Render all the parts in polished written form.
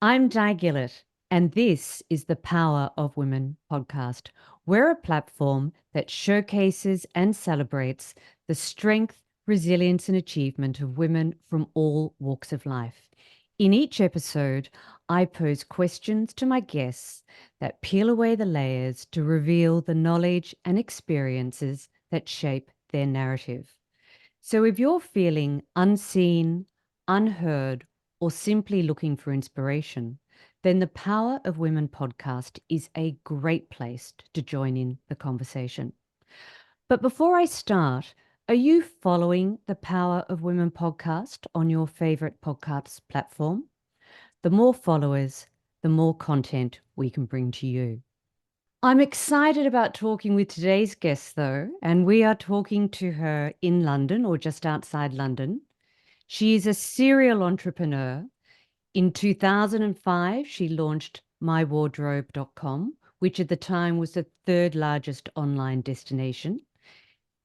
I'm Di Gillett, and this is the Power of Women podcast. We're a platform that showcases and celebrates the strength, resilience, and achievement of women from all walks of life. In each episode, I pose questions to my guests that peel away the layers to reveal the knowledge and experiences that shape their narrative. So if you're feeling unseen, unheard, or simply looking for inspiration, then the Power of Women podcast is a great place to join in the conversation. But before I start, are you following the Power of Women podcast on your favorite podcast platform? The more followers, the more content we can bring to you. I'm excited about talking with today's guest, though, and we are talking to her in London or just outside London. She is a serial entrepreneur. In 2005, she launched mywardrobe.com, which at the time was the third largest online destination.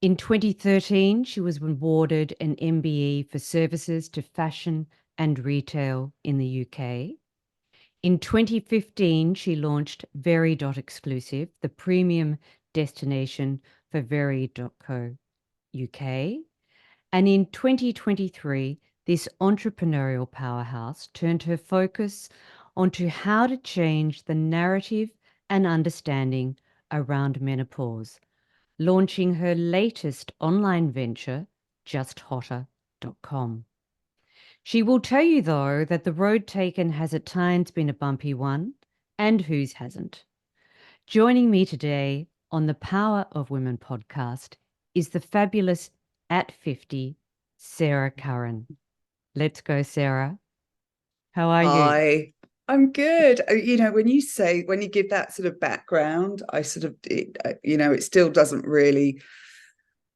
In 2013, she was awarded an MBE for services to fashion and retail in the UK. In 2015, she launched Very.exclusive, the premium destination for Very.co UK. And in 2023, this entrepreneurial powerhouse turned her focus onto how to change the narrative and understanding around menopause, launching her latest online venture, justhotter.com. She will tell you, though, that the road taken has at times been a bumpy one, and whose hasn't. Joining me today on the Power of Women podcast is the fabulous at 50, Sarah Curran. Let's go, Sarah. How are you? Hi, I'm good. When you give that sort of background, it still doesn't really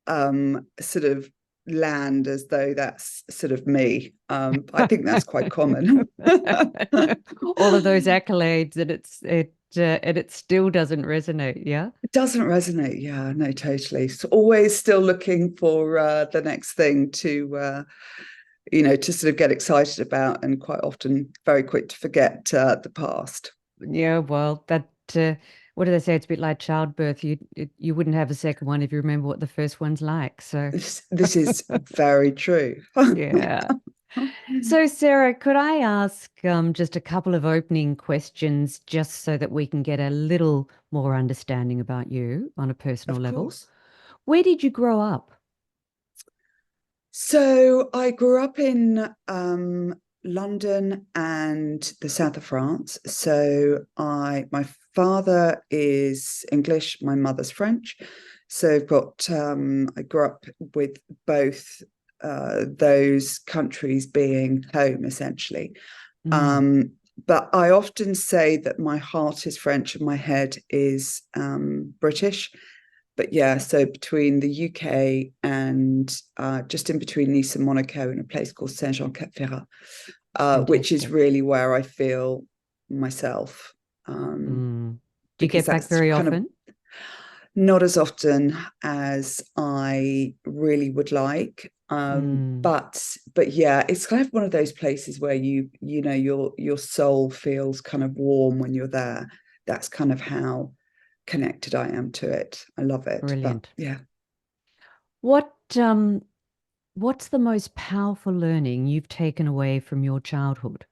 sort of land as though that's sort of me. I think that's quite common. All of those accolades, and it still doesn't resonate. Yeah. It doesn't resonate. Yeah, no, totally. So always still looking for the next thing to sort of get excited about, and quite often very quick to forget the past. Yeah, well, what do they say? It's a bit like childbirth. You wouldn't have a second one if you remember what the first one's like. So, This is very true. yeah. So, Sarah, could I ask just a couple of opening questions just so that we can get a little more understanding about you on a personal Of level? course. Where did you grow up? So I grew up in London and the south of France. My father is English, my mother's French. So I grew up with both those countries being home essentially. Mm, Um, but I often say that my heart is French and my head is British. But yeah, so between the UK and just in between Nice and Monaco in a place called Saint-Jean-Cap-Ferrat, which is fantastic. really where I feel myself, Mm. Do you because get back that's very kind of often? not as often as I really would like. Mm, But yeah, it's kind of one of those places where your soul feels kind of warm when you're there. That's kind of how connected I am to it. I love it. But brilliant. yeah. What what's the most powerful learning you've taken away from your childhood?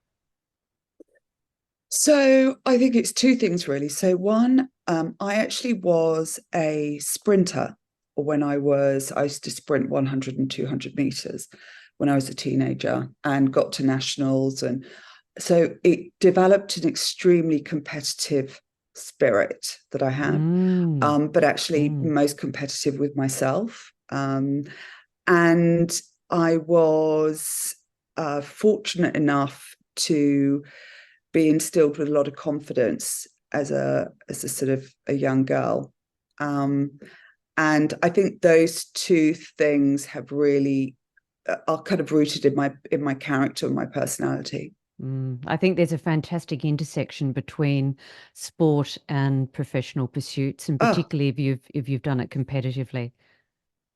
So I think it's two things really. So one, I actually was a sprinter I used to sprint 100 and 200 meters when I was a teenager and got to nationals. And so it developed an extremely competitive spirit that I have, Mm, but actually mm, most competitive with myself. And I was fortunate enough to be instilled with a lot of confidence as a sort of a young girl. Um, and I think those two things have really are kind of rooted in my character and my personality. mm. I think there's a fantastic intersection between sport and professional pursuits, and Oh, particularly if you've done it competitively.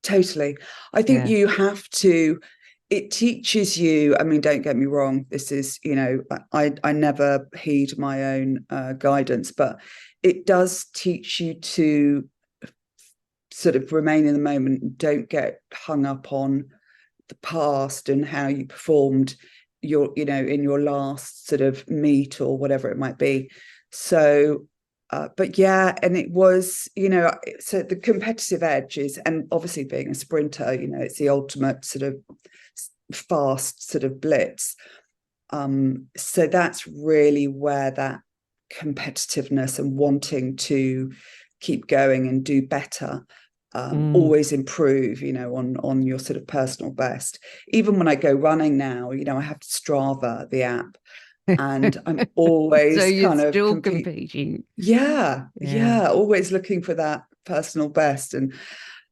totally. I think Yeah. you have to, it teaches you, I mean, don't get me wrong, this is, I never heed my own guidance, but it does teach you to sort of remain in the moment and don't get hung up on the past and how you performed in your last sort of meet or whatever it might be. So but yeah, and it was, so the competitive edge is, and obviously being a sprinter, it's the ultimate sort of fast sort of blitz. So that's really where that competitiveness and wanting to keep going and do better, Mm. always improve, on your sort of personal best. Even when I go running now, I have Strava, the app, and I'm So always you're kind of still compete. competing. Yeah, Yeah. yeah, always looking for that personal best. And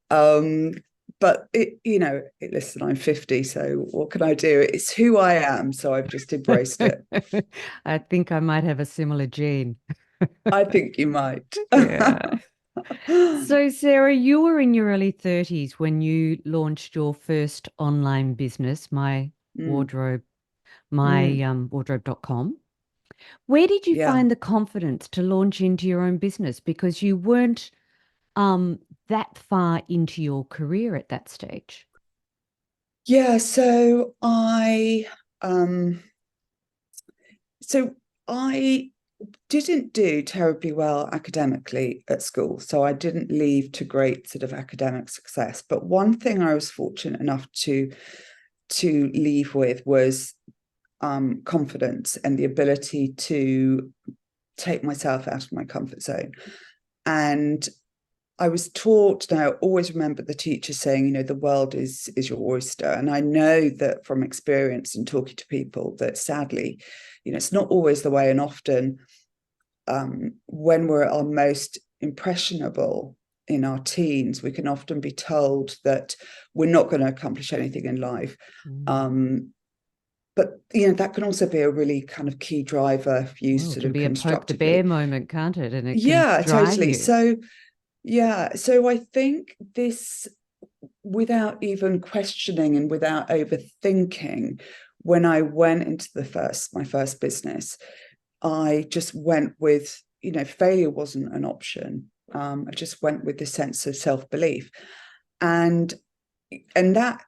um, but listen, I'm 50, so what can I do? It's who I am, so I've just embraced it. I think I might have a similar gene. I think you might. Yeah. So, Sarah, you were in your early 30s when you launched your first online business, Mm, wardrobe, mm, wardrobe.com. Where did you yeah. find the confidence to launch into your own business? Because you weren't um that far into your career at that stage. Yeah, um so I didn't do terribly well academically at school, so I didn't leave to great sort of academic success. But one thing I was fortunate enough to leave with was confidence and the ability to take myself out of my comfort zone. And I was taught, now I always remember the teacher saying, the world is your oyster. And I know that from experience and talking to people that sadly, it's not always the way. And often when we're at our most impressionable in our teens, we can often be told that we're not going to accomplish anything in life. Mm. But that can also be a really kind of key driver if used Well, it sort can of be a poke the bear constructively. moment, can't it? And it can Yeah, drive totally. you. So yeah, so I think this, without even questioning and without overthinking, when I went into my first business, I just went with, failure wasn't an option. I just went with this sense of self-belief. And that,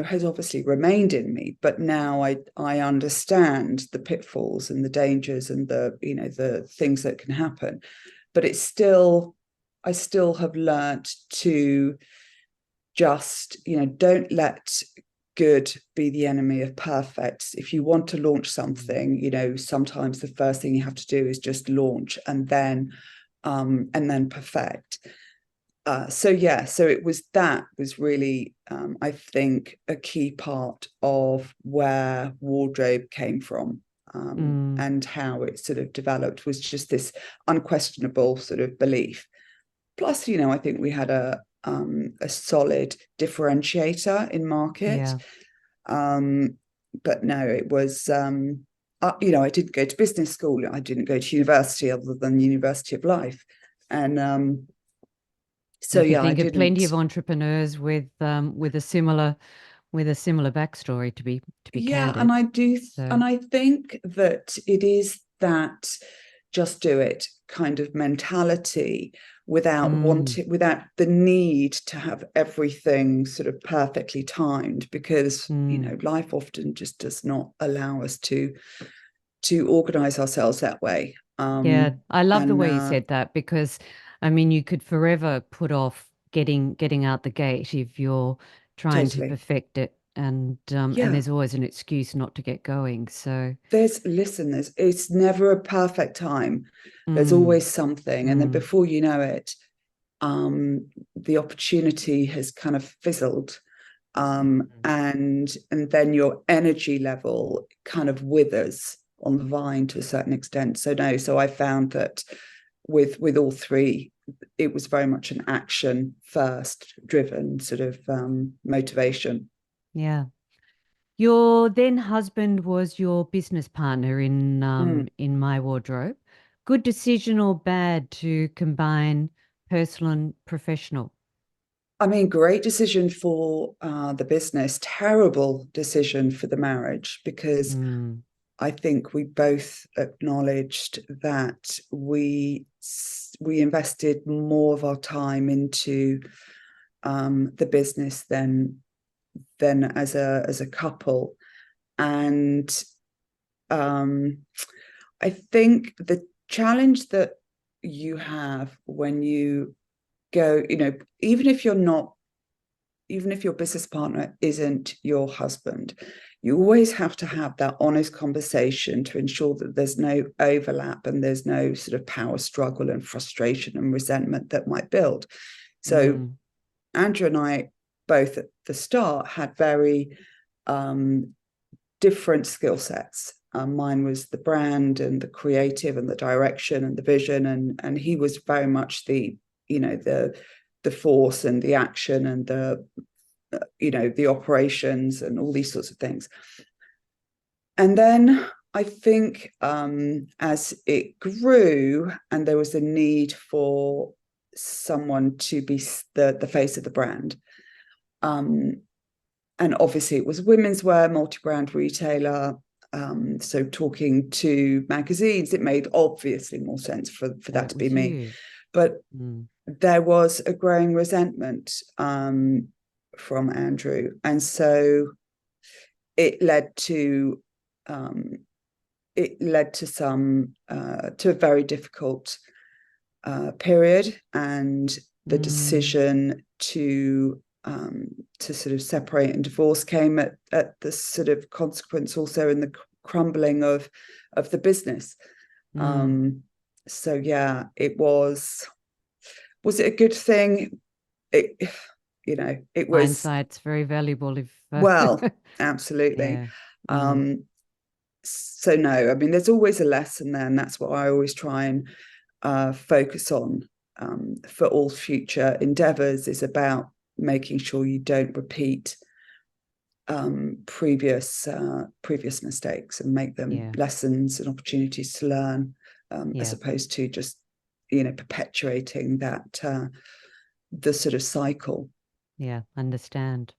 has obviously remained in me, but now I understand the pitfalls and the dangers and the things that can happen. But I still have learnt to just, don't let good be the enemy of perfect. If you want to launch Mm. something, sometimes the first thing you have to do is just launch and then perfect. So yeah, so it was, that was really, I think, a key part of where wardrobe came from, Mm. and how it sort of developed was just this unquestionable sort of belief. Plus, I think we had a solid differentiator in market. Yeah. Um, but no, it was, I didn't go to business school. I didn't go to university other than University of Life. And so You can yeah, I think of plenty didn't. of entrepreneurs with a similar backstory to be Yeah, and candid. I do, So, and I think that it is that just do it kind of mentality mm, without the need to have everything sort of perfectly timed, because mm. life often just does not allow us to organize ourselves that way. Yeah, I love the And way you said that because I mean you could forever put off getting out the gate if you're trying to totally, perfect it and yeah. there's always an excuse not to get going. So, There's it's never a perfect time. There's mm, always something, and then mm, before you know it, the opportunity has kind of fizzled, mm. and then your energy level kind of withers on the vine to a certain extent. So no, so I found that with all three, it was very much an action first driven sort of motivation. Yeah. Your then husband was your business partner Mm. in my wardrobe. Good decision or bad to combine personal and professional? I mean, great decision for the business, terrible decision for the marriage, because Mm, I think we both acknowledged that we invested more of our time into the business than as a couple, and um, I think the challenge that you have when you go, even if you're not, even if your business partner isn't your husband, you always have to have that honest conversation to ensure that there's no overlap and there's no sort of power struggle and frustration and resentment that might build. So mm, Andrew and I both at the start had very um, different skill sets. Mine was the brand and the creative and the direction and the vision, and he was very much the force and the action and the operations and all these sorts of things. And then I think as it grew and there was a need for someone to be the face of the brand, um, and obviously it was women's wear, multi-brand retailer. So talking to magazines, it made obviously more sense for that that to be was me. you. But Mm, there was a growing resentment from Andrew. And so it led to um, to a very difficult period, and the mm, decision to sort of separate and divorce came at the sort of consequence also in the crumbling of the business. mm. Um, so yeah, it was it a good thing? It it was, Hindsight's very valuable if, well, absolutely. yeah. Mm, Um, so no, I mean, there's always a lesson there, and that's what I always try and focus on for all future endeavors, is about making sure you don't repeat previous mistakes and make them yeah, lessons and opportunities to learn, as yeah, opposed to just perpetuating that the sort of cycle. yeah, understand.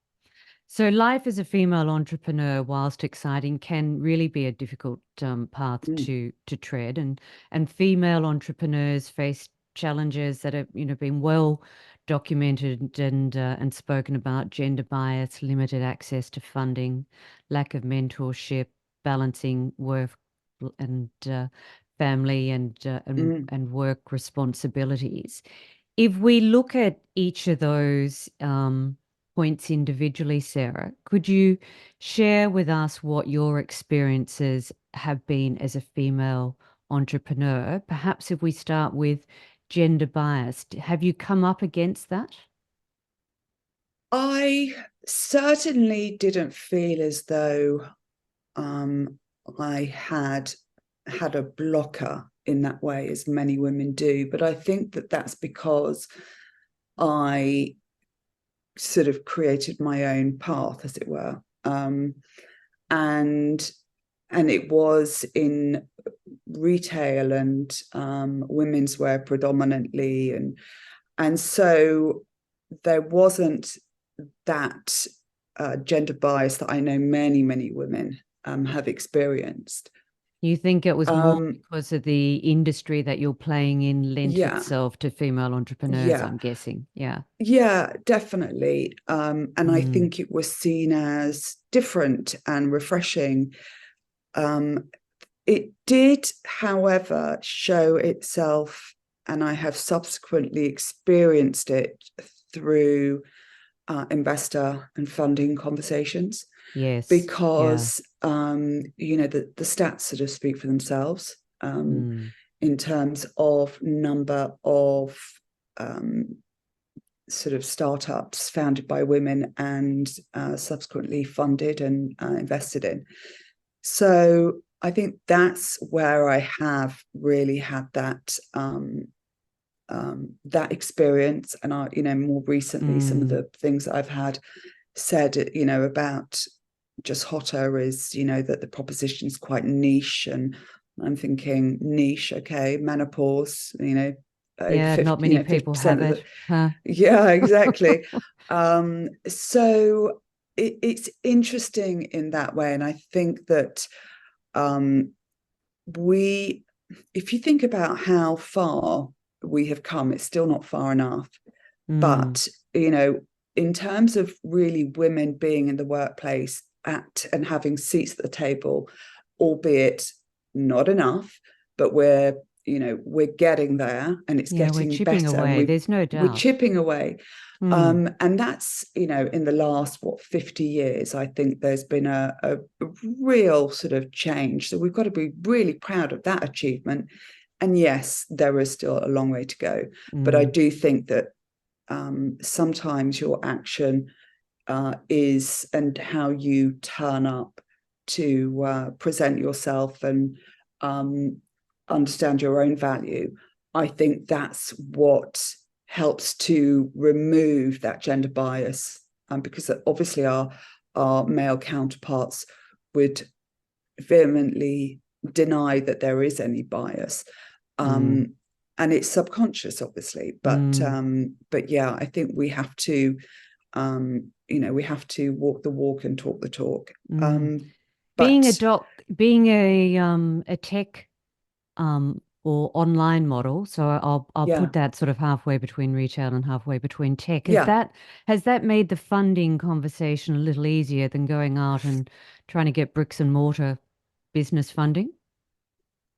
So life as a female entrepreneur, whilst exciting, can really be a difficult path Mm, to tread, and female entrepreneurs face challenges that have been well documented and spoken about: gender bias, limited access to funding, lack of mentorship, balancing work and family mm. and work responsibilities. If we look at each of those points individually, Sarah, could you share with us what your experiences have been as a female entrepreneur? Perhaps if we start with gender bias, have you come up against that? I certainly didn't feel as though I had a blocker in that way, as many women do. But I think that that's because I sort of created my own path, as it were, and it was in retail and women's wear predominantly, and so there wasn't that gender bias that I know many women have experienced. You think it was more Um, because of the industry that you're playing in lent yeah, itself to female entrepreneurs, yeah, I'm guessing. Yeah. yeah, definitely. And I Mm, think it was seen as different and refreshing. Um, it did, however, show itself, and I have subsequently experienced it through investor and funding conversations, yes. Yeah. because the stats sort of speak for themselves, Mm, in terms of number of um, sort of startups founded by women and subsequently funded and invested in. So I think that's where I have really had that experience, and more recently, some of mm. the things that I've had said, about Just Hotter, is, that the proposition is quite niche, and I'm thinking niche, okay, menopause, over Yeah, 50, not many people 50% have of the, it. Huh? yeah, exactly. So it's interesting in that way. And I think that um, we, if you think about how far we have come, it's still not far enough. Mm, But, in terms of really women being in the workplace and having seats at the table, albeit not enough, but we're getting there and it's yeah, we're getting chipping better, and away. There's no we're doubt. chipping away. Mm, And that's, in the last 50 years, I think there's been a real sort of change. So we've got to be really proud of that achievement. And yes, there is still a long way to go. But I mm, do think that sometimes your action is, and how you turn up to present yourself and um, understand your own value. I think that's what helps to remove that gender bias, because obviously our male counterparts would vehemently deny that there is any bias. mm, Um, and it's subconscious, obviously, mm, but yeah, I think we have to we have to walk the walk and talk the talk. mm. Being a But doc, being a tech or online model, so I'll yeah, put that sort of halfway between retail and halfway between tech. yeah. Has that made the funding conversation a little easier than going out and trying to get bricks and mortar business funding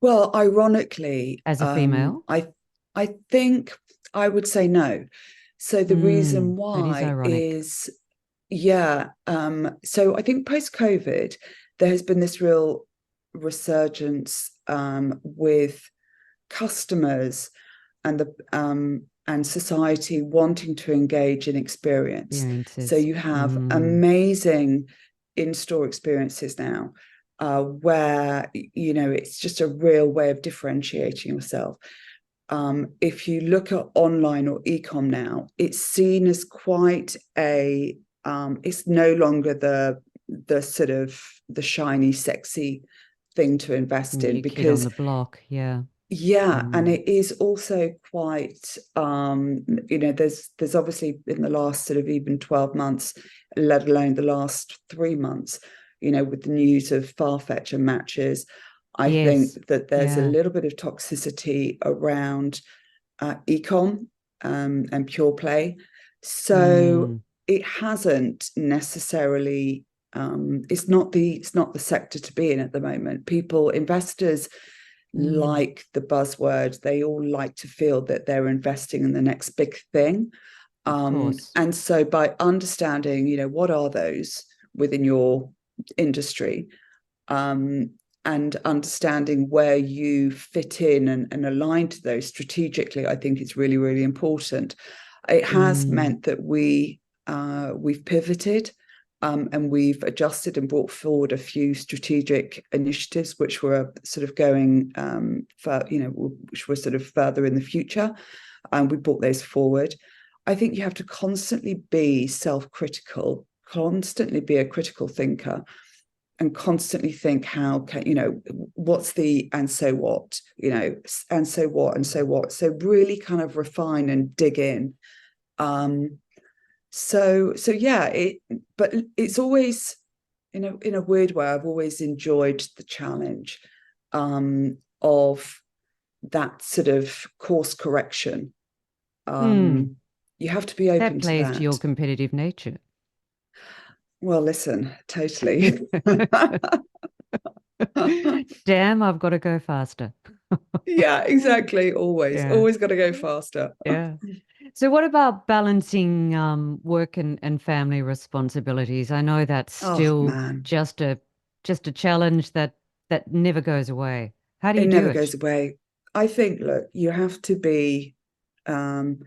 Well, ironically, as a female? I think I would say no. So the reason That is why ironic. is, yeah. So I think post COVID, there has been this real resurgence with customers and society wanting to engage in experience. So Experiences. you have amazing in-store experiences now, where it's just a real way of differentiating yourself. If you look at online or e-com now, it's seen as quite a it's no longer the sort of the shiny, sexy thing to invest in, New kid on because the block. Yeah. yeah, and Mm. it is also quite there's obviously in the last sort of even 12 months, let alone the last 3 months, with the news of Farfetch and Matches, I Yes. think that there's a Yeah. little bit of toxicity around ecom and pure play. So Mm. it hasn't necessarily it's not the sector to be in at the moment. Investors Mm. like the buzzword. They all like to feel that they're investing in the next big thing. Of course. And so by understanding, what are those within your industry, um, and understanding where you fit in and align to those strategically, I think it's really, really important. It has Mm. meant that we've pivoted, and we've adjusted and brought forward a few strategic initiatives which were sort of going which were sort of further in the future, and we brought those forward. I think you have to constantly be self-critical, constantly be a critical thinker, and constantly think, how can what's the and so what, and so what, and so what, so really kind of refine and dig in. So yeah, but it's always, in a weird way, I've always enjoyed the challenge of that sort of course correction. Mm. You have to be That open to plays to your that. competitive nature. Well, listen, totally. Damn, I've got to go faster. Yeah, exactly. Yeah. Always got to go faster. Yeah. So what about balancing work and family responsibilities? I know that's Oh still man, just a challenge that never goes away. How do you it do never it? goes away. I think, look, um,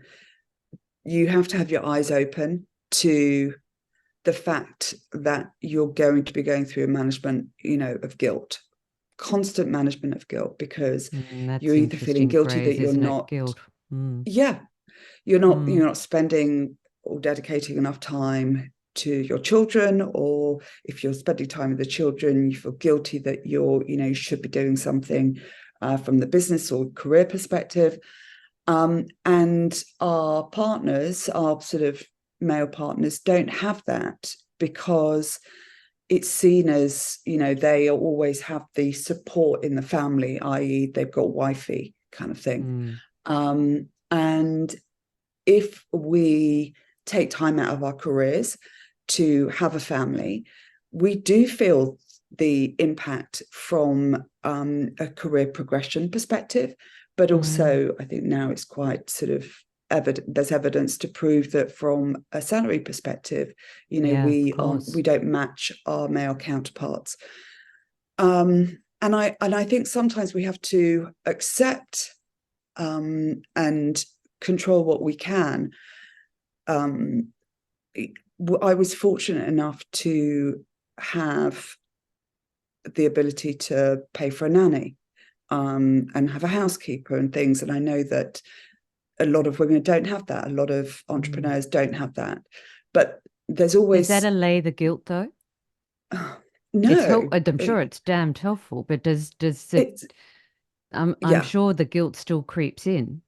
you have to have your eyes open to the fact that you're going to be going through a management, of guilt, constant management of guilt, because you're That's either feeling interesting guilty phrase, that you're isn't it? not, Guilt. Mm. yeah, you're not Mm. you're not spending or dedicating enough time to your children, or if you're spending time with the children, you feel guilty that you should be doing something from the business or career perspective. And our partners, our sort of male partners, don't have that because it's seen as, they always have the support in the family, i.e. they've got wifey kind of thing. And if we take time out of our careers to have a family, we do feel the impact from a career progression perspective. But also, I think now it's quite sort of there's evidence to prove that from a salary perspective, we don't match our male counterparts. And I think sometimes we have to accept and control what we can. I was fortunate enough to have the ability to pay for a nanny and have a housekeeper and things. And I know that a lot of women don't have that. A lot of entrepreneurs don't have that. But there's always... Does that allay the guilt, though? No. I'm sure it's damned helpful, but does it... I'm sure the guilt still creeps in.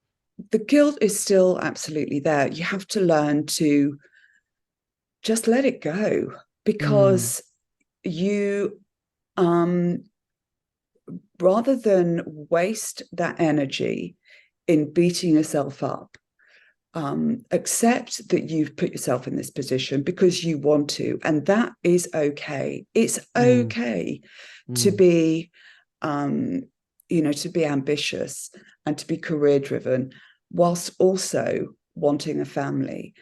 The guilt is still absolutely there. You have to learn to just let it go, because you rather than waste that energy in beating yourself up, accept that you've put yourself in this position because you want to, and that is okay. It's okay to be to be ambitious and to be career driven whilst also wanting a family.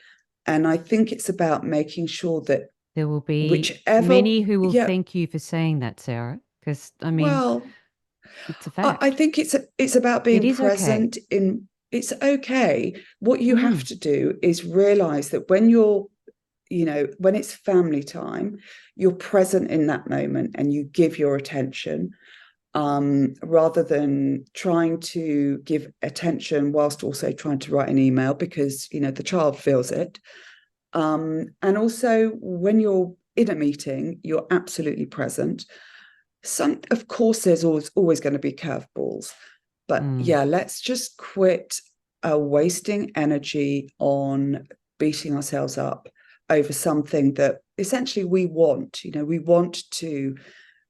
And I think it's about making sure that there will be many who will thank you for saying that, Sarah, because I mean, well, it's a fact. I think it's about being present in... It's okay. What you have to do is realize that when you're, when it's family time, you're present in that moment and you give your attention, rather than trying to give attention whilst also trying to write an email, because, the child feels it. And also when you're in a meeting, you're absolutely present. Of course, there's always going to be curveballs, but let's just quit wasting energy on beating ourselves up over something that essentially we want. We want to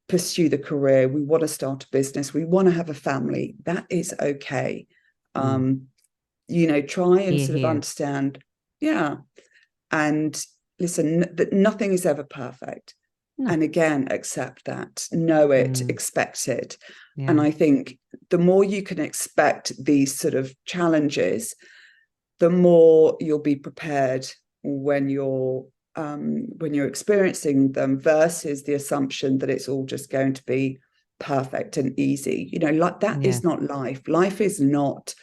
pursue the career, we want to start a business, we want to have a family. That is okay. Try and sort of understand, and listen, that nothing is ever perfect. And again, accept that, know it, expect it. And I think the more you can expect these sort of challenges, the more you'll be prepared when you're experiencing them, versus the assumption that it's all just going to be perfect and easy. Like that is not life. Life is meant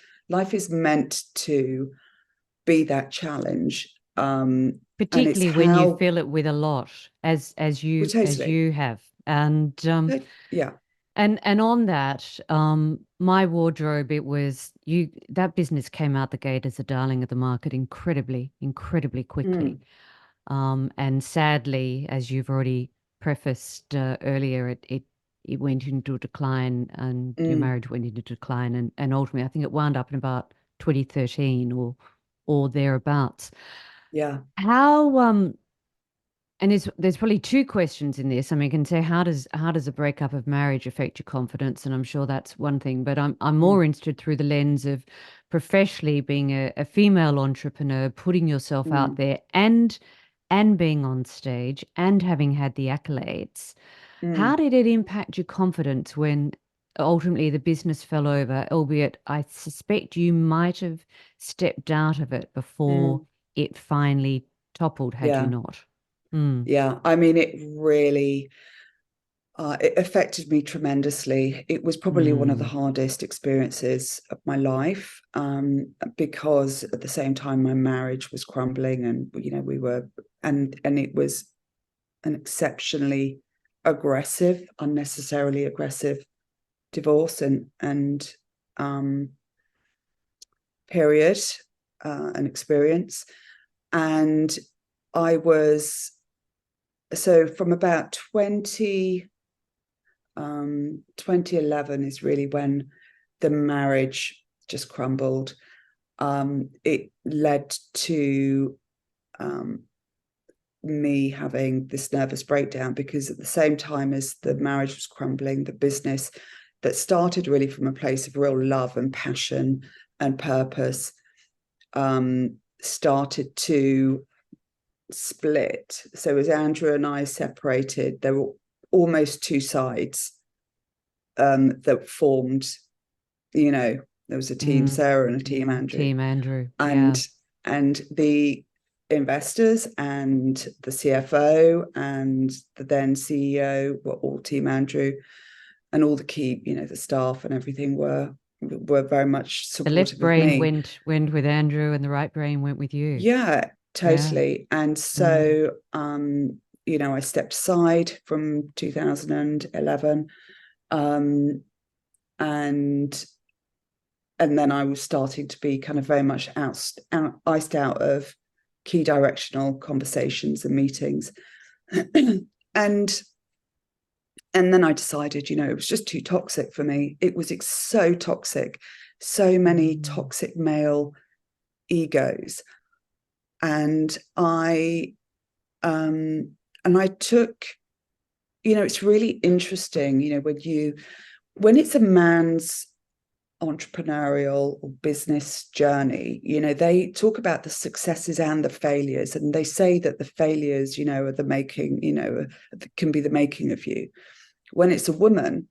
to be that challenge. Particularly when you feel it with a lot, as you have. And and on that, my wardrobe, it was that business came out the gate as a darling of the market incredibly quickly. And sadly, as you've already prefaced earlier, it went into decline, and your marriage went into decline, and ultimately, I think it wound up in about 2013 or thereabouts. Yeah. How and there's probably two questions in this. I mean, you can say how does a breakup of marriage affect your confidence, and I'm sure that's one thing. But I'm more interested through the lens of professionally being a female entrepreneur, putting yourself out there, and being on stage and having had the accolades. How did it impact your confidence when ultimately the business fell over? Albeit, I suspect you might have stepped out of it before it finally toppled, had you not. Yeah, I mean, it really it affected me tremendously. It was probably one of the hardest experiences of my life, because at the same time my marriage was crumbling, and we were, and it was an exceptionally aggressive, unnecessarily aggressive divorce and period, and experience. And I was... So from about 2011 is really when the marriage just crumbled. it led to um, me having this nervous breakdown, because at the same time as the marriage was crumbling, the business that started really from a place of real love and passion and purpose started to split. So as Andrew and I separated, there were almost two sides that formed, there was a team Sarah and a team Andrew. Team Andrew. Yeah. And the investors and the CFO and the then CEO were all team Andrew, and all the key, the staff and everything were very much The left supportive of brain me. went with Andrew and the right brain went with you. Yeah, Yeah. totally. And so I stepped aside from 2011, and then I was starting to be kind of very much iced out of key directional conversations and meetings. and then I decided, it was just too toxic for me. It was so toxic, so many toxic male egos. And I took, it's really interesting, when it's a man's entrepreneurial or business journey, they talk about the successes and the failures, and they say that the failures, are the making, can be the making of you. When it's a woman,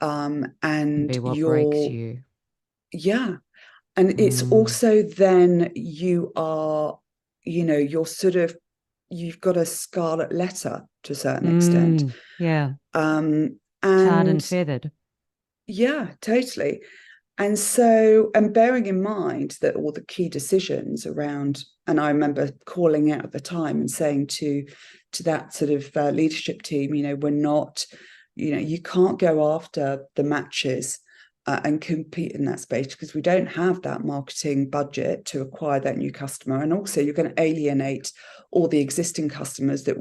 and Be what breaks you're, you. yeah, and it's also then you are, you're sort of, you've got a scarlet letter to a certain extent. Yeah. Tarred and And feathered. yeah, totally. And so, and bearing in mind that all the key decisions around, and I remember calling out at the time and saying to that sort of leadership team, we're not, you can't go after the matches and compete in that space, because we don't have that marketing budget to acquire that new customer. And also you're going to alienate all the existing customers that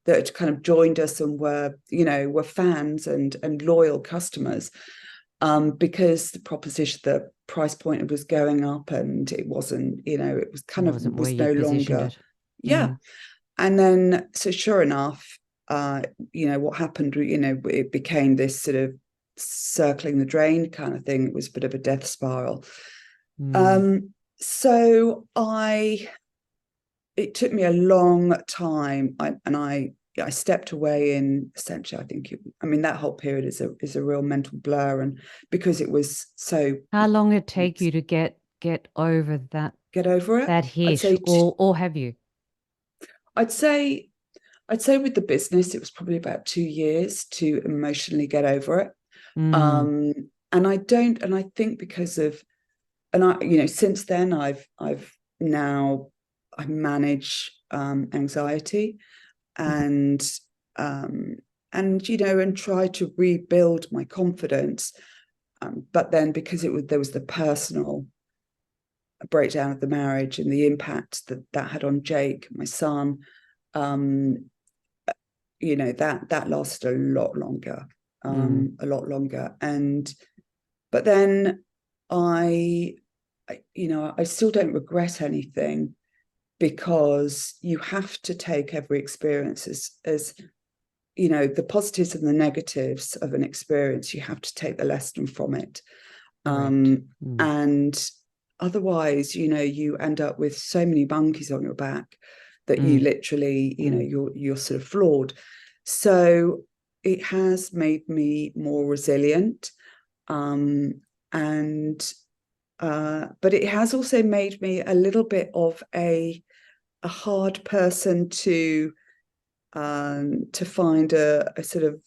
had kind of joined us and were fans and loyal customers. Because the price point was going up, and it wasn't, it was kind of Wasn't where was you no positioned longer, it. yeah. And then, so sure enough, what happened, it became this sort of circling the drain kind of thing. It was a bit of a death spiral. So it took me a long time, I stepped away in, essentially, I think that whole period is a real mental blur, and because it was so. How long did it take you to get over Get over it. that I'd hit, say or have you? I'd say I'd say with the business it was probably about 2 years to emotionally get over it. Um, and I think because of, and since then now I manage anxiety, and um, and try to rebuild my confidence. But then, because there was the personal breakdown of the marriage and the impact that had on Jake, my son, um, that lasted a lot longer. But then I still don't regret anything, because you have to take every experience as the positives and the negatives of an experience. You have to take the lesson from it. And otherwise, you end up with so many monkeys on your back that you literally, you're sort of flawed. So it has made me more resilient. And but it has also made me a little bit of a hard person to find a sort of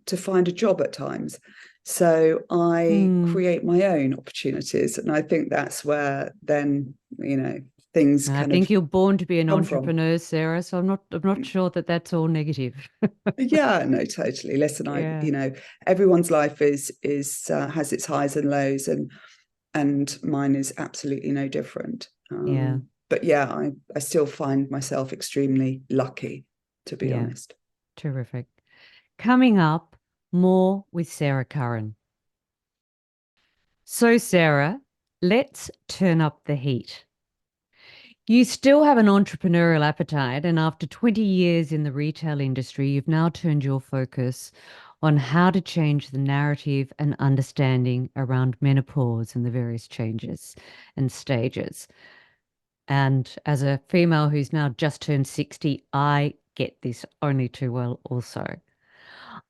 to find a job at times. So I create my own opportunities, and I think that's where then things I kind think of you're born to be an come from. entrepreneur, Sarah. So I'm not sure that that's all negative. Yeah, no, totally. Listen, Yeah. everyone's life is has its highs and lows, and mine is absolutely no different. Yeah. But yeah, I still find myself extremely lucky, to be Yeah. honest. Terrific. Coming up, more with Sarah Curran. So, Sarah, let's turn up the heat. You still have an entrepreneurial appetite, and after 20 years in the retail industry, you've now turned your focus on how to change the narrative and understanding around menopause and the various changes and stages. And as a female who's now just turned 60, I get this only too well also.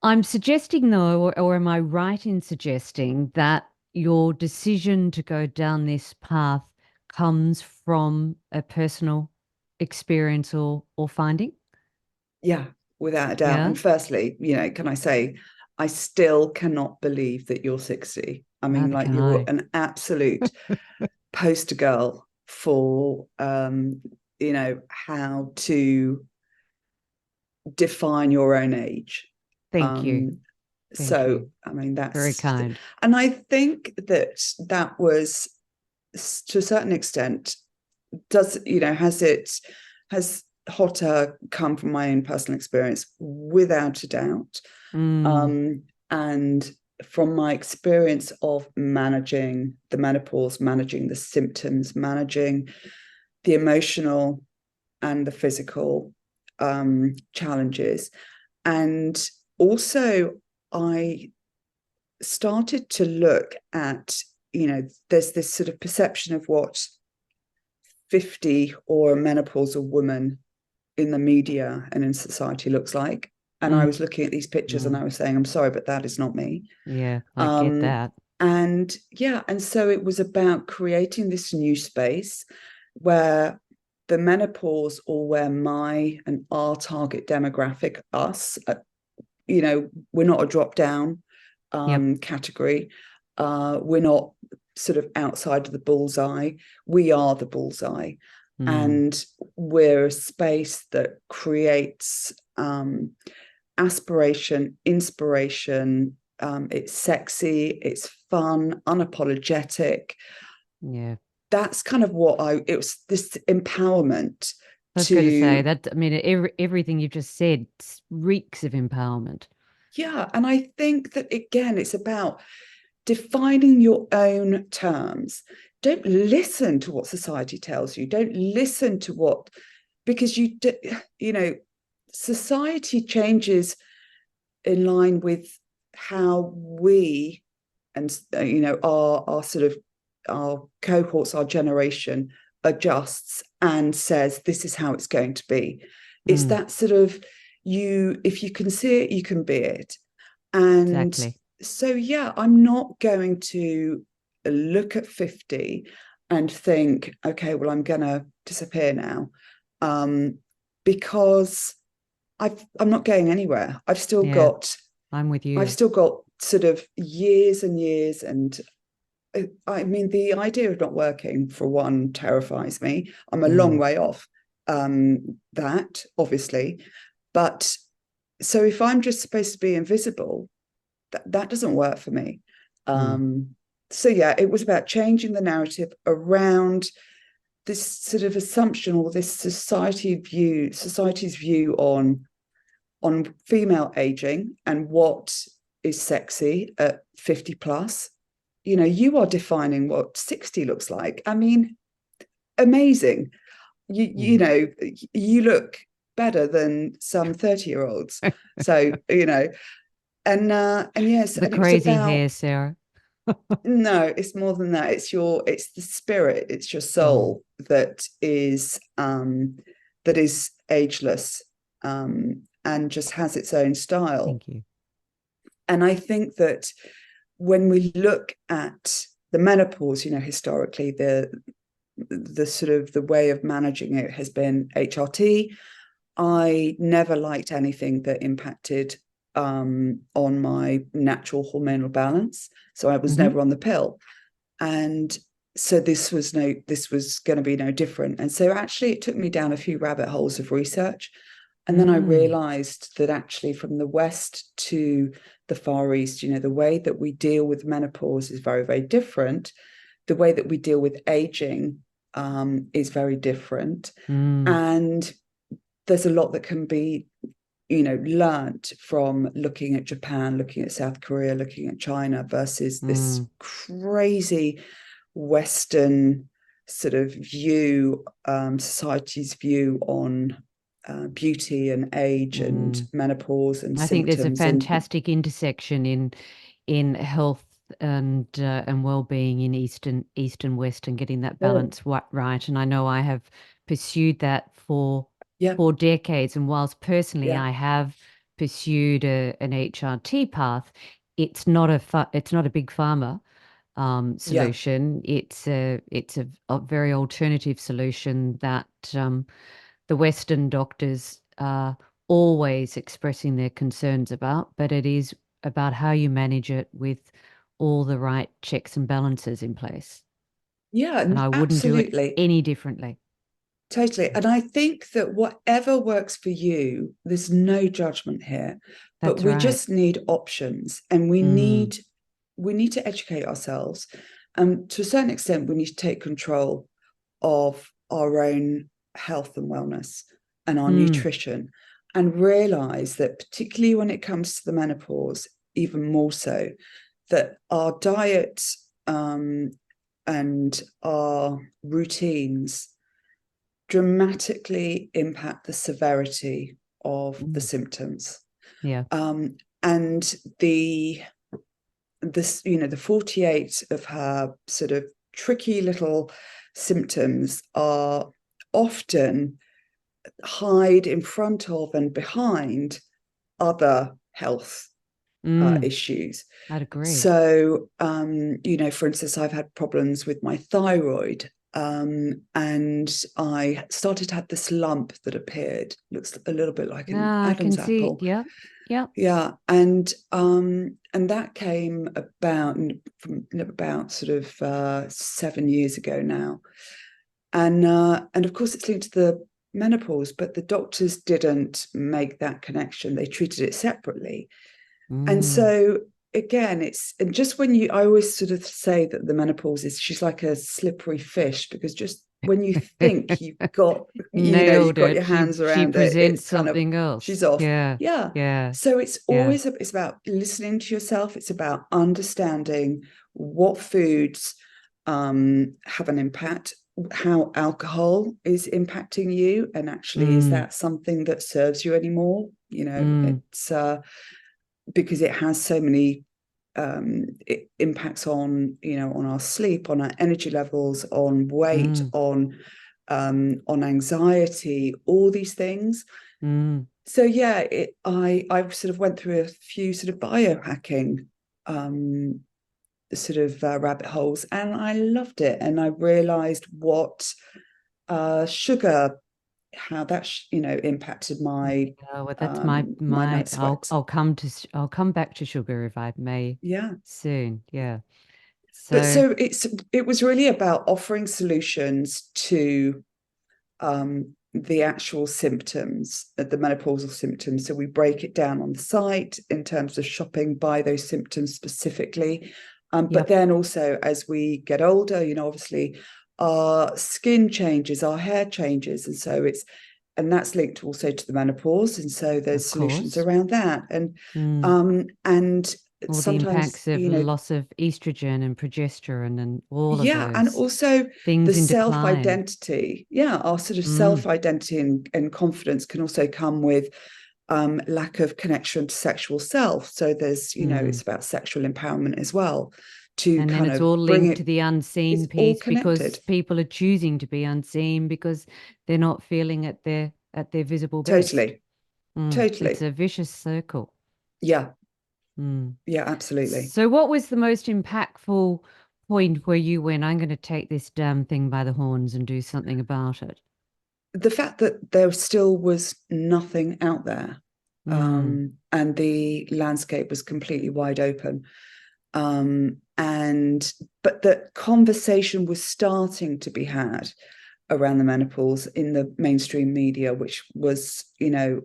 I'm suggesting, though, or am I right in suggesting that your decision to go down this path comes from a personal experience or finding? Yeah, without a doubt. Yeah, And firstly, can I say, I still cannot believe that you're 60. I mean, neither like, can you're I. an absolute poster girl for, how to define your own age. Thank you. Um, Thank so, you. I mean, Very kind. and I think that that was, to a certain extent, has hotter come from my own personal experience, without a doubt. Mm, And from my experience of managing the menopause, managing the symptoms, managing the emotional and the physical challenges. And also, I started to look at, there's this sort of perception of what 50 or a menopausal woman in the media and in society looks like. And I mm, was looking at these pictures and mm. I was saying, I'm sorry, but that is not me. Yeah, I get Um, that. and yeah, and so it was about creating this new space where the menopause, or where my and our target demographic, us, we're not a drop down Yep. category. We're not sort of outside of the bullseye. We are the bullseye. Mm, And we're a space that creates aspiration, inspiration. It's sexy, it's fun, unapologetic. yeah. That's kind of it was, this empowerment I was going to say to, that, I mean, everything you've just said reeks of empowerment. yeah. And I think that, again, it's about defining your own terms. Don't listen to what society tells you. Don't listen to what, because you know, society changes in line with how we, and our sort of, our cohorts, our generation adjusts and says this is how it's going to be. It's Mm, that sort of, if you can see it, you can be it. And exactly. so, yeah, I'm not going to look at 50 and think, okay, well, I'm going to disappear now, um, because I'm not going anywhere. Yeah, I'm with I've you. still got sort of years and years. And I mean, the idea of not working, for one, terrifies me. I'm a long Mm, way off that, obviously. But so if I'm just supposed to be invisible, that doesn't work for me. mm, So yeah, it was about changing the narrative around this sort of assumption, or this society's view on female aging and what is sexy at 50 plus. You are defining what 60 looks like. I mean, amazing. you yeah. you know you look better than some 30-year-olds. So, and yes, The and it was crazy about, hair, Sarah. no, it's more than that. It's the spirit, it's your Oh, soul that is ageless, and just has its own style. thank you. And I think that when we look at the menopause, historically, the sort of the way of managing it has been HRT. I never liked anything that impacted on my natural hormonal balance, so I was Hmm. never on the pill. And so this was going to be no different. And so actually, it took me down a few rabbit holes of research. And then I Mm, realized that actually, from the West to the Far East, the way that we deal with menopause is very, very different. The way that we deal with aging is very different. mm, And there's a lot that can be, learned from looking at Japan, looking at South Korea, looking at China, versus this mm. crazy Western sort of view, society's view on beauty and age and Mm. menopause and I think there's a symptoms. And fantastic intersection in health and well-being in East and West, and getting that balance right. And I know I have pursued that yeah, for decades. And whilst personally yeah, I have pursued an HRT path, it's not a big pharma yeah. solution. It's a very alternative solution that the Western doctors are always expressing their concerns about, but it is about how you manage it with all the right checks and balances in place. Yeah, And I wouldn't do it absolutely. any differently. Totally. And I think that whatever works for you, there's no judgment here, but That's we right. just need options, and Mm, we need to educate ourselves. And to a certain extent, we need to take control of our own health and wellness and our mm, nutrition, and realize that, particularly when it comes to the menopause, even more so, that our diet and our routines dramatically impact the severity of the mm. symptoms. Yeah. And the 48 of her sort of tricky little symptoms are often hide in front of and behind other health Mm, issues. I'd agree. So, for instance, I've had problems with my thyroid. And I started to have this lump that appeared, looks a little bit like an No, I can Adam's see. apple. Yeah. Yeah. Yeah, and that came about sort of 7 years ago now, and of course it's linked to the menopause, but the doctors didn't make that connection. They treated it separately. And Mm. so again, and just when I always sort of say that the menopause she's like a slippery fish, because just when you think you've Nailed got it. your hands She around it, it's presents kind of, something else. she's off. Yeah. Yeah. Yeah. So it's Yeah. always, it's about listening to yourself. It's about understanding what foods have an impact, how alcohol is impacting you, and actually, is Mm, that something that serves you anymore? mm, It's because it has so many impacts on on our sleep, on our energy levels, on weight, mm, on anxiety, all these things. mm. So yeah, I sort of went through a few sort of biohacking sort of rabbit holes, and I loved it. And I realized what sugar, how that impacted my Yeah, well, that's my my my. night sweats. I'll come back to sugar if I may Yeah. soon. Yeah. But So, so it was really about offering solutions to the actual symptoms, the menopausal symptoms. So we break it down on the site in terms of shopping by those symptoms specifically. But yep, then also, as we get older, obviously our skin changes, our hair changes, and that's linked also to the menopause. And so there's of solutions course. around that. Mm. And All the sometimes, impacts of loss of estrogen and progesterone and all of yeah, and those also the things in self decline. identity. Yeah, our sort of Mm, self identity and confidence can also come with lack of connection to sexual self. So there's, mm. it's about sexual empowerment as well, to And then kind it's of all bring linked to it. the It's unseen all piece connected. because people are choosing to be unseen because they're not feeling at their visible best. Totally, It's totally. a vicious circle. Yeah, Mm. yeah, absolutely. So, what was the most impactful point where you went, I'm going to take this damn thing by the horns and do something about it? The fact that there still was nothing out there, Mm. and the landscape was completely wide open. And but the conversation was starting to be had around the menopause in the mainstream media, which was a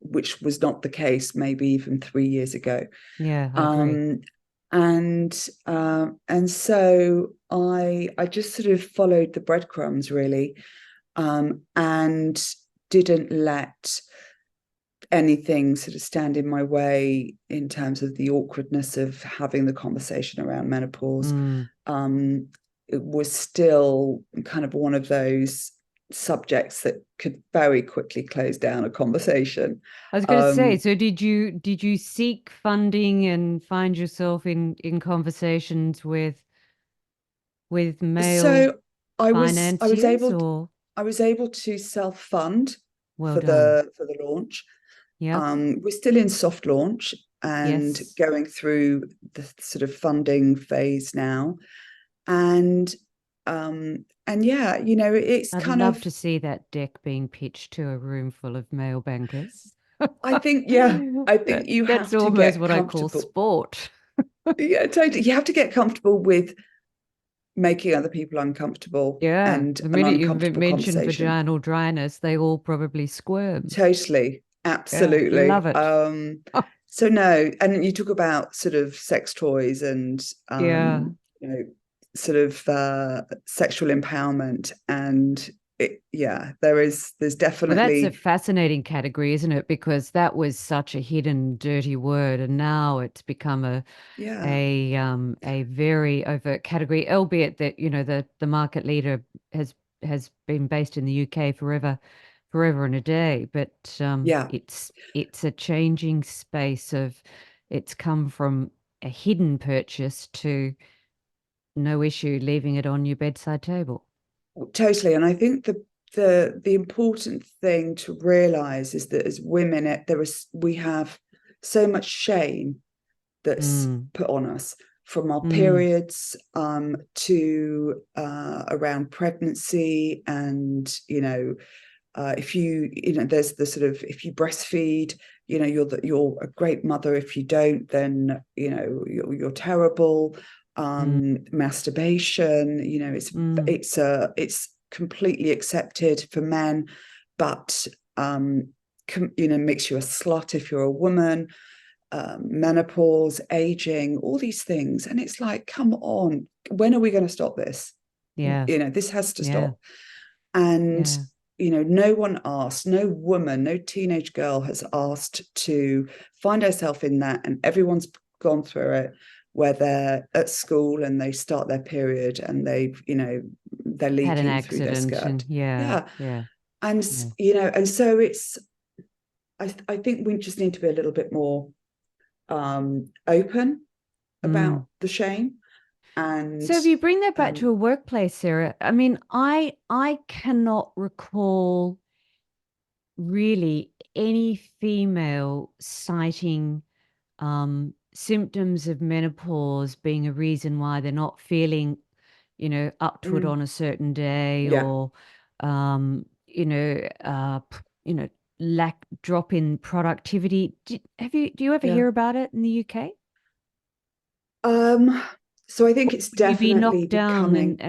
which was not the case maybe even 3 years ago. Yeah, I agree. Um, and so I just sort of followed the breadcrumbs really, and didn't let anything sort of stand in my way in terms of the awkwardness of having the conversation around menopause. Mm. It was still kind of one of those subjects that could very quickly close down a conversation. I was going to say, Um, so did you seek funding and find yourself in conversations with male so financiers, or I was able to self-fund well done. for the launch. Yep. We're still in soft launch and Yes. going through the sort of funding phase now. And yeah, it's I'd kind love of, to see that deck being pitched to a room full of male bankers. I think That you that's have to almost get what I call comfortable. sport. Yeah, totally. You have to get comfortable with making other people uncomfortable Yeah. and The an minute you've uncomfortable mentioned conversation. vaginal dryness, they all probably squirm. Totally. Yeah. Absolutely. Love it. So no, and you talk about sort of sex toys and Yeah. you know, sort of sexual empowerment, and yeah, there's Well, that's a definitely, fascinating category, isn't it? Because that was such a hidden, dirty word, and now it's become yeah, a very overt category, albeit that, the market leader has been based in the UK forever and a day. But yeah, it's a changing space of it's come from a hidden purchase to no issue leaving it on your bedside table. totally. And I think the important thing to realize is that as women, we have so much shame that's Mm, put on us, from our mm, periods to around pregnancy, and if there's the sort of, if you breastfeed, you're a great mother. If you don't, then you're terrible. mm, Masturbation, mm. it's completely accepted for men, but makes you a slut if you're a woman. Menopause, aging, all these things, and it's like, come on, when are we going to stop this? Yeah, This has to yeah, stop. And yeah. no one asked, no woman, no teenage girl has asked to find herself in that, and everyone's gone through it, where they're at school and they start their period and they're Had an leaking through their accident skirt. and yeah, Yeah. yeah, And yeah. and so it's, I think we just need to be a little bit more open Mm. about the shame. And So if you bring that back to um a workplace, Sarah, I mean, I cannot recall really any female citing symptoms of menopause being a reason why they're not feeling, up to it mm, on a certain day, yeah, or lack drop in productivity. Do you ever yeah. hear about it in the UK? um so I think Or it's would you be definitely knocked down becoming,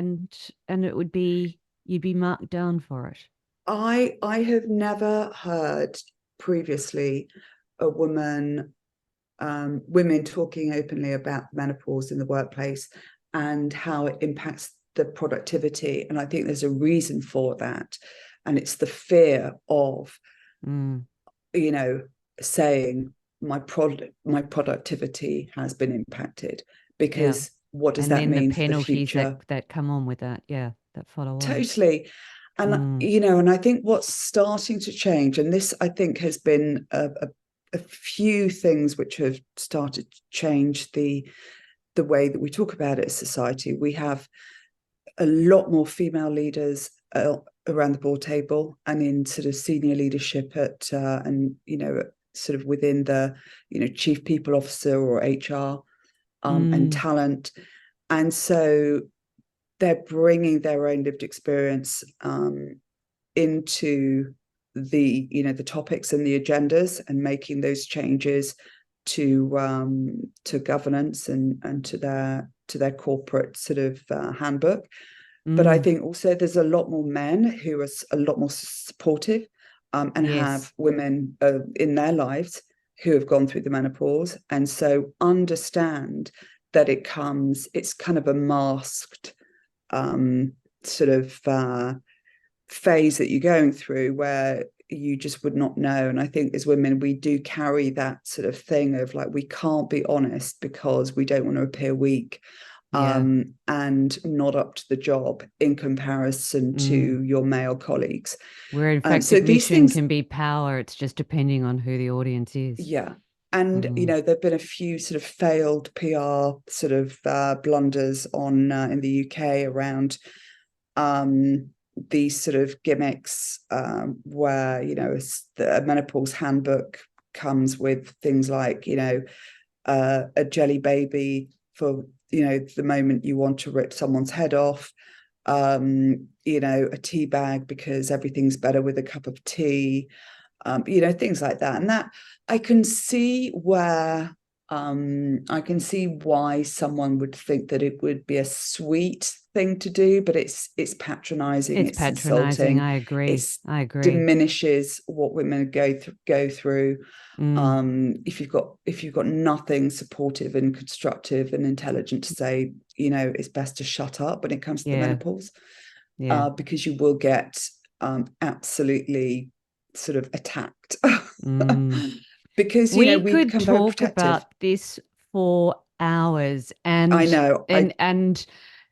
and it would be you'd be marked down for it? I have never heard previously a women talking openly about menopause in the workplace and how it impacts the productivity. And I think there's a reason for that. And it's the fear of, Mm, you know, saying my productivity has been impacted, yeah. because what does And that then the mean for the penalties that future? that come on with that, yeah, that follow on. Totally. And Mm, and I think what's starting to change, and this I think has been a few things which have started to change the way that we talk about it as society. We have a lot more female leaders around the board table and in sort of senior leadership at and sort of within the chief people officer or HR, and mm, talent. And so they're bringing their own lived experience into the topics and the agendas, and making those changes to governance and to their corporate sort of handbook. But I mm, think also there's a lot more men who are a lot more supportive, and yes. have women in their lives who have gone through the menopause, and so understand that it's kind of a masked sort of phase that you're going through, where you just would not know. And I think as women, we do carry that sort of thing of like, we can't be honest because we don't want to appear weak, Yeah. and not up to the job in comparison Mm. to your male colleagues. Where in fact So these admission things, can be power. It's just depending on who the audience is. yeah. And, Mm. there've been a few sort of failed PR sort of blunders on in the UK around these sort of gimmicks, where, a menopause handbook comes with things like, a jelly baby for, the moment you want to rip someone's head off, a tea bag because everything's better with a cup of tea, things like that. And that I can see why someone would think that it would be a sweet thing to do, but it's patronizing, It's it's patronizing. insulting, I agree. it I agree. diminishes what women go through. Mm. If you've got nothing supportive and constructive and intelligent to say, it's best to shut up when it comes to the Yeah. menopause, Yeah. because you will get absolutely sort of attacked. Mm. Because We we could become very talk protective. about this for hours I and know. and and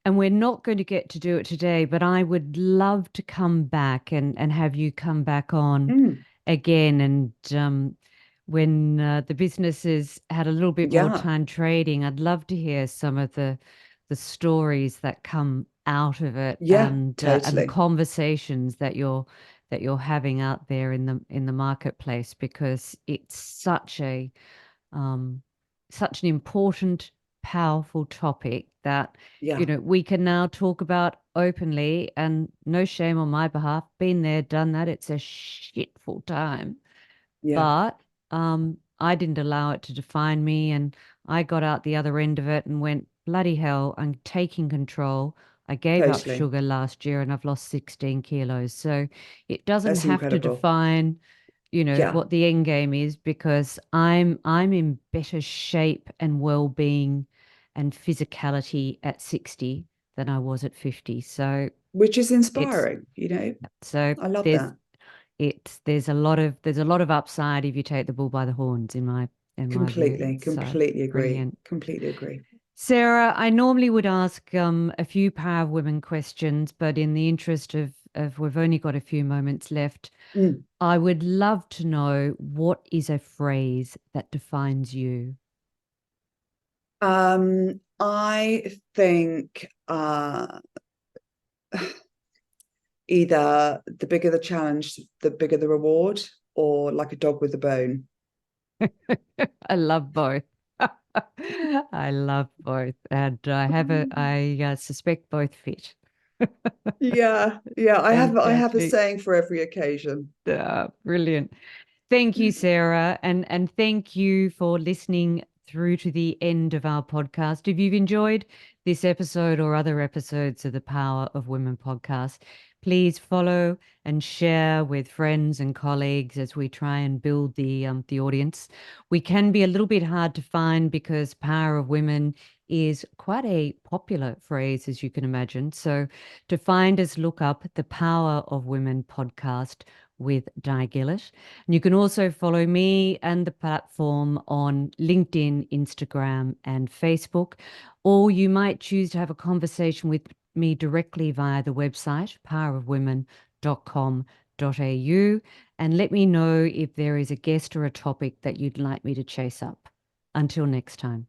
and we're not going to get to do it today, but I would love to come back and have you come back on Mm, again and when the businesses had a little bit more yeah, time trading, I'd love to hear some of the stories that come out of it yeah, and the totally. conversations that you're having out there in the marketplace because it's um, such an important, powerful topic that Yeah, we can now talk about openly and no shame on my behalf. Been there, done that. It's a shitful time, yeah, but I didn't allow it to define me, and I got out the other end of it and went, bloody hell, I'm taking control. I gave up totally. sugar last year and I've lost 16 kilos. So it doesn't That's have to incredible. define, Yeah, what the end game is because I'm in better shape and well-being and physicality at 60 than I was at 50. So which is it's inspiring. so I love that. there's a lot of upside if you take the bull by the horns in my view. Completely, So completely agree. brilliant. Completely agree. Sarah, I normally would ask a few Power of Women questions, but in the interest of we've only got a few moments left, Mm. I would love to know what is a phrase that defines you? I think either the bigger the challenge, the bigger the reward, or like a dog with a bone. I love both. I love both, and I suspect both fit. Yeah, yeah. I have a Fantastic. saying for every occasion. Brilliant. Thank you, Sarah, and thank you for listening through to the end of our podcast. If you've enjoyed this episode or other episodes of the Power of Women podcast, please follow and share with friends and colleagues as we try and build the audience. We can be a little bit hard to find because Power of Women is quite a popular phrase, as you can imagine. So to find us, look up the Power of Women podcast with Di Gillett. And you can also follow me and the platform on LinkedIn, Instagram, and Facebook. Or you might choose to have a conversation with me directly via the website, powerofwomen.com.au, and let me know if there is a guest or a topic that you'd like me to chase up. Until next time.